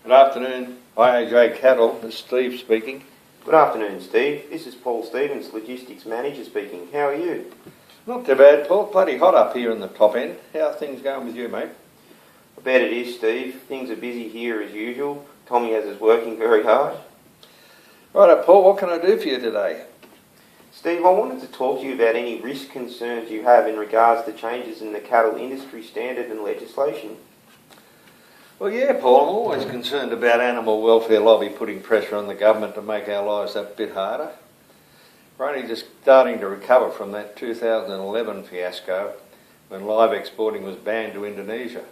Good afternoon, IAJ Cattle. This is Steve speaking. Good afternoon, Steve. This is Paul Stevens, Logistics Manager speaking. How are you? Not too bad, Paul. Bloody hot up here in the top end. How are things going with you, mate? I bet it is, Steve. Things are busy here as usual. Tommy has us working very hard. Righto, Paul, what can I do for you today? Steve, I wanted to talk to you about any risk concerns you have in regards to changes in the cattle industry standard and legislation. Well, yeah, Paul, I'm always concerned about animal welfare lobby putting pressure on the government to make our lives that bit harder. We're only just starting to recover from that 2011 fiasco when live exporting was banned to Indonesia.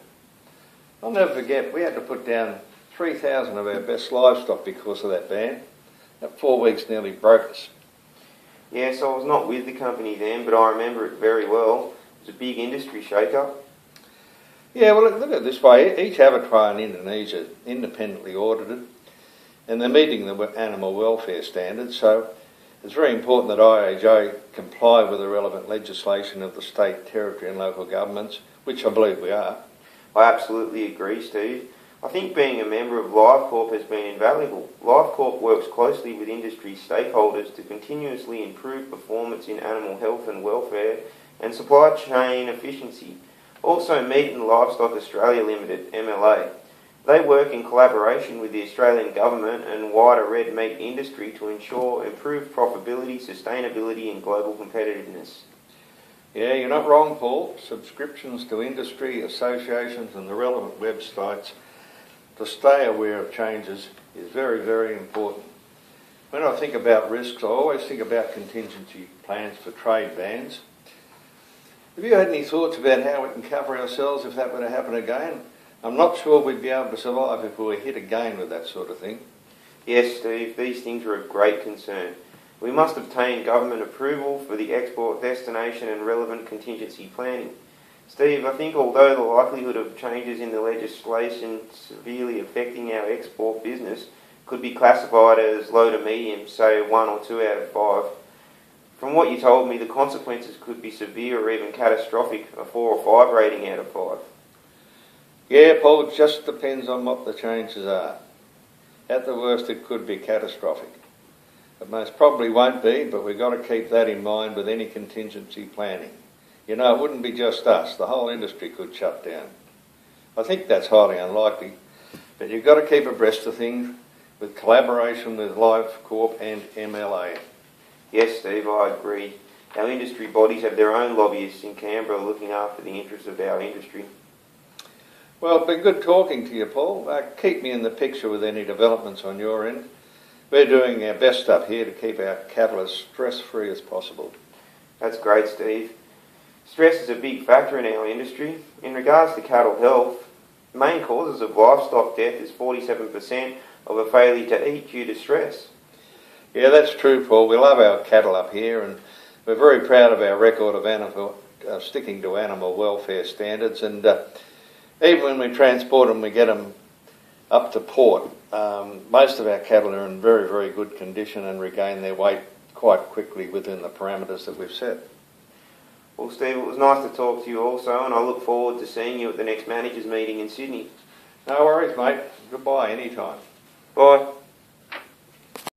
I'll never forget, we had to put down 3,000 of our best livestock because of that ban. That 4 weeks nearly broke us. Yes, I was not with the company then, but I remember it very well. It was a big industry shake-up. Yeah, well, look at it this way. Each abattoir in Indonesia is independently audited and they're meeting the animal welfare standards, so it's very important that IAJ comply with the relevant legislation of the state, territory and local governments, which I believe we are. I absolutely agree, Steve. I think being a member of LiveCorp has been invaluable. LiveCorp works closely with industry stakeholders to continuously improve performance in animal health and welfare and supply chain efficiency. Also Meat and Livestock Australia Limited, MLA. They work in collaboration with the Australian Government and wider red meat industry to ensure improved profitability, sustainability and global competitiveness. Yeah, you're not wrong, Paul. Subscriptions to industry, associations and the relevant websites to stay aware of changes is very, very important. When I think about risks, I always think about contingency plans for trade bans. Have you had any thoughts about how we can cover ourselves if that were to happen again? I'm not sure we'd be able to survive if we were hit again with that sort of thing. Yes, Steve, these things are of great concern. We must obtain government approval for the export destination and relevant contingency planning. Steve, I think although the likelihood of changes in the legislation severely affecting our export business could be classified as low to medium, say 1 or 2 out of 5, from what you told me, the consequences could be severe or even catastrophic, a 4 or 5 rating out of 5. Yeah, Paul, it just depends on what the changes are. At the worst, it could be catastrophic. It most probably won't be, but we've got to keep that in mind with any contingency planning. You know, it wouldn't be just us. The whole industry could shut down. I think that's highly unlikely, but you've got to keep abreast of things with collaboration with LiveCorp and MLA. Yes, Steve, I agree. Our industry bodies have their own lobbyists in Canberra looking after the interests of our industry. Well, it's been good talking to you, Paul. Keep me in the picture with any developments on your end. We're doing our best up here to keep our cattle as stress-free as possible. That's great, Steve. Stress is a big factor in our industry. In regards to cattle health, the main causes of livestock death is 47% of a failure to eat due to stress. Yeah, that's true, Paul. We love our cattle up here and we're very proud of our record of sticking to animal welfare standards, and even when we transport them, we get them up to port. Most of our cattle are in very, very good condition and regain their weight quite quickly within the parameters that we've set. Well, Steve, it was nice to talk to you also, and I look forward to seeing you at the next managers' meeting in Sydney. No worries, mate. Goodbye anytime. Bye.